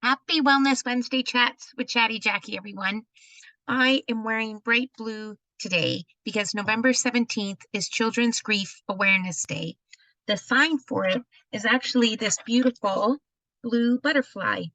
Happy Wellness Wednesday chats with Chatty Jackie, everyone. I am wearing bright blue today because November 17th is Children's Grief Awareness Day. The sign for it is actually this beautiful blue butterfly.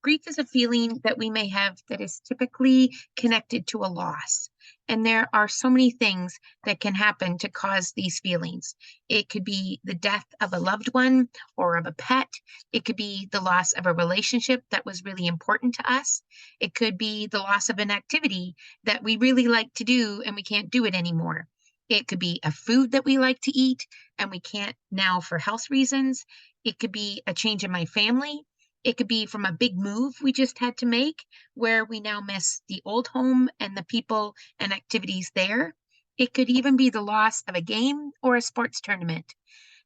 Grief is a feeling that we may have that is typically connected to a loss. And there are so many things that can happen to cause these feelings. It could be the death of a loved one or of a pet. It could be the loss of a relationship that was really important to us. It could be the loss of an activity that we really like to do and we can't do it anymore. It could be a food that we like to eat and we can't now for health reasons. It could be a change in my family. It could be from a big move we just had to make where we now miss the old home and the people and activities there. It could even be the loss of a game or a sports tournament.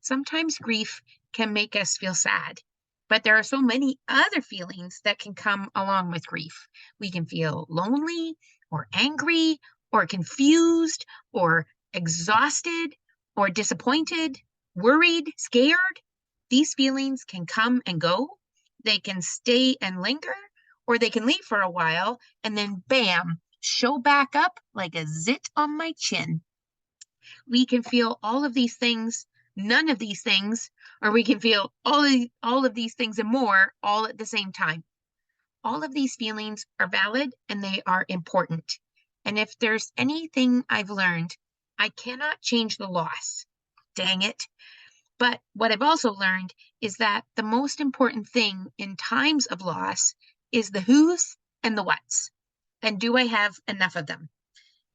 Sometimes grief can make us feel sad, but there are so many other feelings that can come along with grief. We can feel lonely or angry or confused or exhausted or disappointed, worried, scared. These feelings can come and go. They can stay and linger, or they can leave for a while and then bam, show back up like a zit on my chin. We can feel all of these things, none of these things, or we can feel all of these things and more all at the same time. All of these feelings are valid and they are important. And if there's anything I've learned, I cannot change the loss. Dang it. But what I've also learned is that the most important thing in times of loss is the who's and the what's. And do I have enough of them?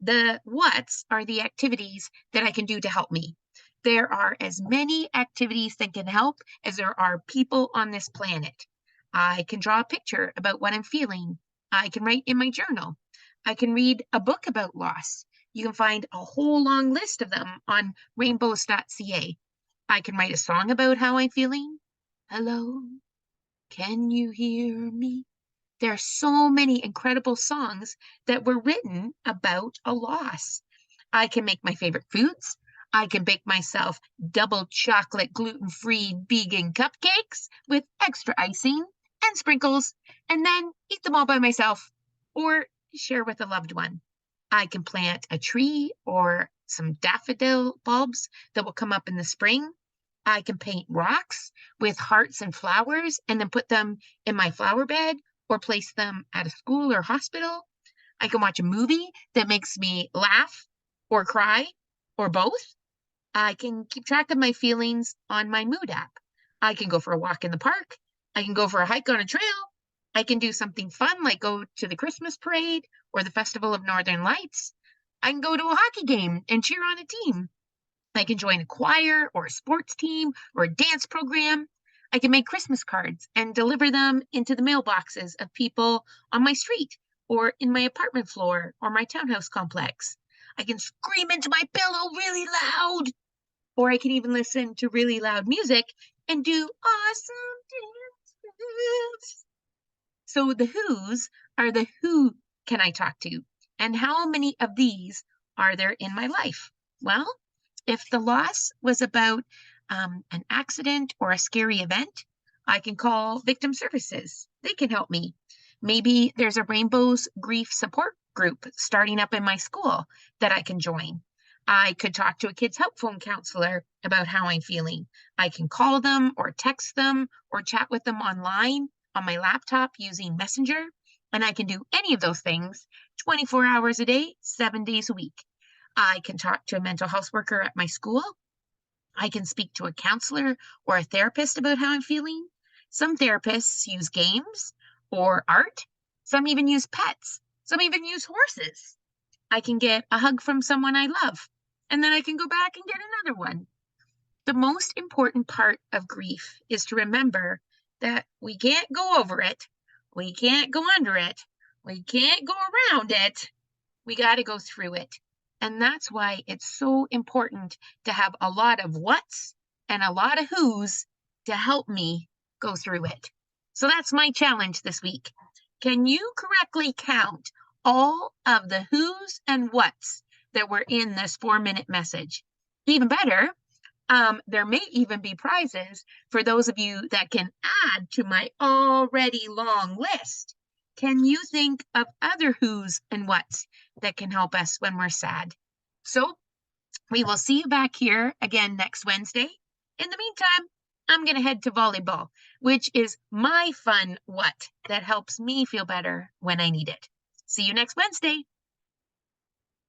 The what's are the activities that I can do to help me. There are as many activities that can help as there are people on this planet. I can draw a picture about what I'm feeling. I can write in my journal. I can read a book about loss. You can find a whole long list of them on rainbows.ca. I can write a song about how I'm feeling. Hello, can you hear me? There are so many incredible songs that were written about a loss. I can make my favorite foods. I can bake myself double chocolate gluten-free vegan cupcakes with extra icing and sprinkles, and then eat them all by myself or share with a loved one. I can plant a tree or some daffodil bulbs that will come up in the spring. I can paint rocks with hearts and flowers and then put them in my flower bed or place them at a school or hospital. I can watch a movie that makes me laugh or cry or both. I can keep track of my feelings on my mood app. I can go for a walk in the park. I can go for a hike on a trail. I can do something fun like go to the Christmas parade or the Festival of Northern Lights. I can go to a hockey game and cheer on a team. I can join a choir or a sports team or a dance program. I can make Christmas cards and deliver them into the mailboxes of people on my street or in my apartment floor or my townhouse complex. I can scream into my pillow really loud, or I can even listen to really loud music and do awesome dance moves. So the who's are the who can I talk to? And how many of these are there in my life? Well, if the loss was about an accident or a scary event, I can call victim services. They can help me. Maybe there's a Rainbows Grief Support group starting up in my school that I can join. I could talk to a kids' help phone counselor about how I'm feeling. I can call them or text them or chat with them online on my laptop using Messenger. And I can do any of those things 24 hours a day, 7 days a week. I can talk to a mental health worker at my school. I can speak to a counselor or a therapist about how I'm feeling. Some therapists use games or art. Some even use pets. Some even use horses. I can get a hug from someone I love, and then I can go back and get another one. The most important part of grief is to remember that we can't go over it. We can't go under it. We can't go around it. We got to go through it. And that's why it's so important to have a lot of what's and a lot of who's to help me go through it. So that's my challenge this week. Can you correctly count all of the who's and what's that were in this 4-minute message? Even better, There may even be prizes for those of you that can add to my already long list. Can you think of other who's and what's that can help us when we're sad? So we will see you back here again next Wednesday. In the meantime, I'm going to head to volleyball, which is my fun what that helps me feel better when I need it. See you next Wednesday.